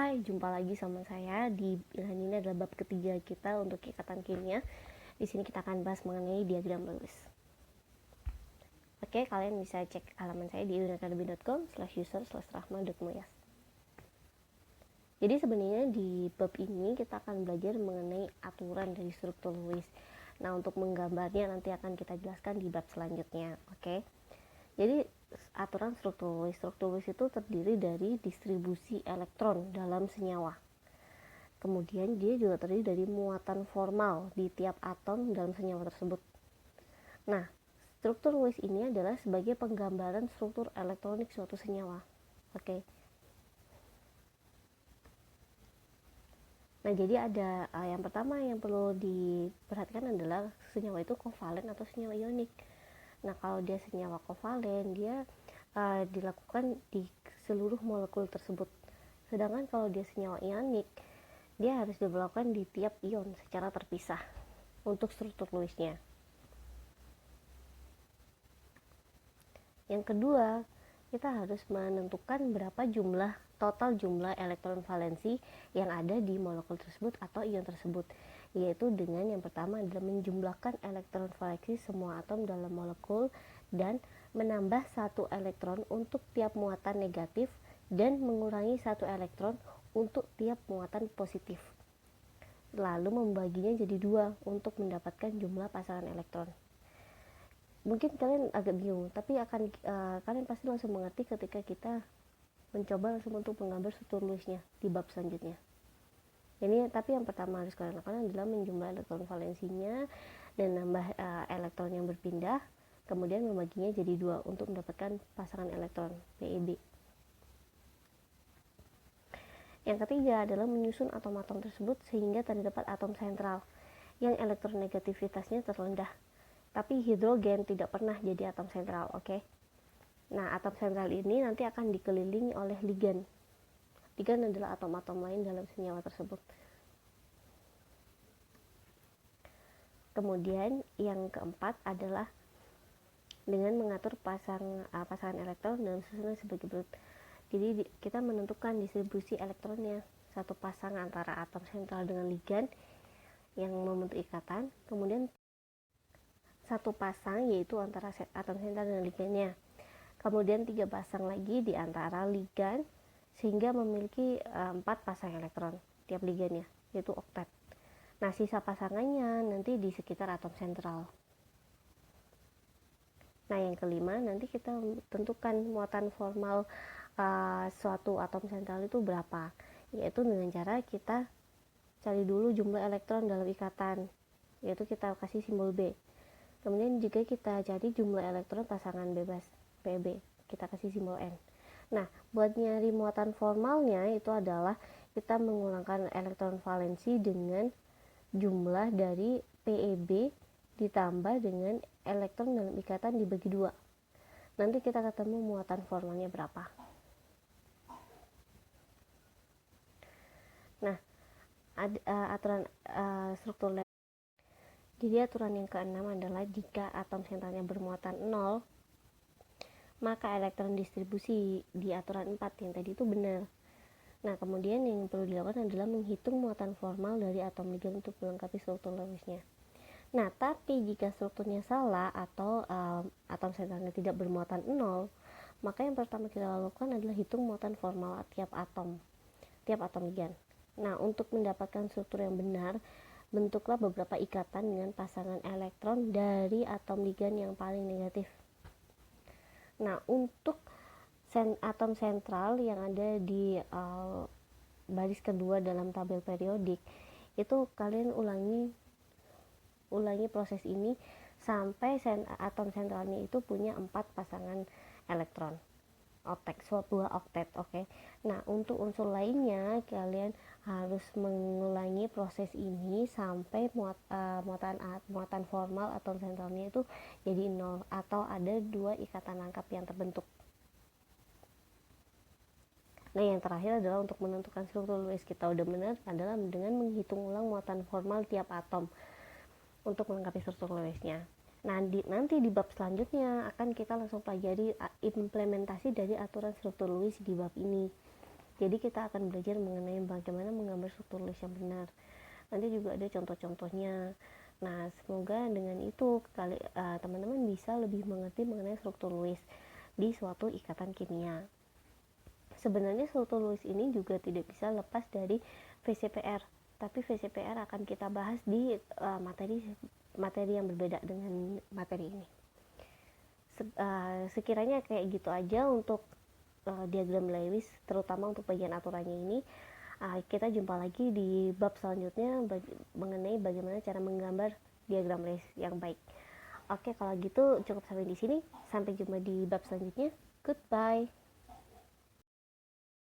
Hai, jumpa lagi sama saya di ini adalah bab ketiga kita untuk ikatan kimia. Di sini kita akan bahas mengenai diagram Lewis. Oke, kalian bisa cek halaman saya di unacademy.com/user/rahma.muyas. Jadi sebenarnya di bab ini kita akan belajar mengenai aturan dari struktur Lewis. Nah, untuk menggambarnya nanti akan kita jelaskan di bab selanjutnya. Oke. Jadi aturan struktur Lewis itu terdiri dari distribusi elektron dalam senyawa. Kemudian dia juga terdiri dari muatan formal di tiap atom dalam senyawa tersebut. Nah, struktur Lewis ini adalah sebagai penggambaran struktur elektronik suatu senyawa. Oke. Nah, jadi ada yang pertama yang perlu diperhatikan adalah senyawa itu kovalen atau senyawa ionik. Nah, kalau dia senyawa kovalen, dia dilakukan di seluruh molekul tersebut. Sedangkan kalau dia senyawa ionik, dia harus dilakukan di tiap ion secara terpisah untuk struktur Lewisnya. Yang kedua, kita harus menentukan berapa total jumlah elektron valensi yang ada di molekul tersebut atau ion tersebut, yaitu dengan yang pertama adalah menjumlahkan elektron valensi semua atom dalam molekul dan menambah satu elektron untuk tiap muatan negatif dan mengurangi satu elektron untuk tiap muatan positif, lalu membaginya jadi 2 untuk mendapatkan jumlah pasangan elektron. Mungkin kalian agak bingung, tapi kalian pasti langsung mengerti ketika kita mencoba langsung untuk menggambar struktur Lewisnya di bab selanjutnya. Tapi yang pertama harus kalian lakukan adalah menjumlah elektron valensinya dan nambah elektron yang berpindah, kemudian membaginya jadi 2 untuk mendapatkan pasangan elektron PeB. Yang ketiga adalah menyusun atom-atom tersebut sehingga terdapat atom sentral yang elektronegativitasnya terendah. Tapi hidrogen tidak pernah jadi atom sentral, oke? Nah, atom sentral ini nanti akan dikelilingi oleh ligan. Ligan adalah atom-atom lain dalam senyawa tersebut. Kemudian yang keempat adalah dengan mengatur pasangan elektron dalam susunan sebagai berikut. Jadi kita menentukan distribusi elektronnya, satu pasang antara atom sentral dengan ligan yang membentuk ikatan, kemudian satu pasang yaitu antara atom sentral dengan ligannya, kemudian 3 pasang lagi di antara ligan sehingga memiliki 4 pasang elektron tiap ligannya, yaitu oktet. Nah, sisa pasangannya nanti di sekitar atom sentral. Nah, yang kelima nanti kita tentukan muatan formal suatu atom sentral itu berapa, yaitu dengan cara kita cari dulu jumlah elektron dalam ikatan, yaitu kita kasih simbol B. Kemudian juga kita cari jumlah elektron pasangan bebas PeB, kita kasih simbol N. Nah, buat nyari muatan formalnya itu adalah kita mengulangkan elektron valensi dengan jumlah dari PeB ditambah dengan elektron dalam ikatan dibagi 2. Nanti kita ketemu muatan formalnya berapa. Nah, aturan struktur Lewis. Jadi aturan yang keenam adalah jika atom sentralnya bermuatan 0, maka elektron distribusi di aturan 4 yang tadi itu benar. Nah, kemudian yang perlu dilakukan adalah menghitung muatan formal dari atom ligan untuk melengkapi struktur Lewisnya. Nah, tapi jika strukturnya salah atau atom sentralnya tidak bermuatan 0, maka yang pertama kita lakukan adalah hitung muatan formal tiap atom ligan. Nah, untuk mendapatkan struktur yang benar, bentuklah beberapa ikatan dengan pasangan elektron dari atom ligan yang paling negatif. Nah, untuk atom sentral yang ada di baris kedua dalam tabel periodik, itu kalian ulangi proses ini sampai atom sentralnya itu punya 4 pasangan elektron. Buah oktet, oke. Nah, untuk unsur lainnya kalian harus mengulangi proses ini sampai muatan formal atom sentralnya itu jadi 0 atau ada 2 ikatan lengkap yang terbentuk. Nah, yang terakhir adalah untuk menentukan struktur Lewis kita udah benar adalah dengan menghitung ulang muatan formal tiap atom untuk melengkapi struktur Lewisnya. Nanti di bab selanjutnya akan kita langsung pelajari implementasi dari aturan struktur Lewis di bab ini. Jadi kita akan belajar mengenai bagaimana menggambar struktur list yang benar. Nanti juga ada contoh-contohnya. Nah, semoga dengan itu teman-teman bisa lebih mengerti mengenai struktur list di suatu ikatan kimia. Sebenarnya struktur list ini juga tidak bisa lepas dari VCPR, tapi VCPR akan kita bahas di materi yang berbeda dengan materi ini. Sekiranya kayak gitu aja untuk diagram Lewis, terutama untuk bagian aturannya ini. Kita jumpa lagi di bab selanjutnya mengenai bagaimana cara menggambar diagram Lewis yang baik. Oke, kalau gitu cukup sampai di sini. Sampai jumpa di bab selanjutnya. Goodbye.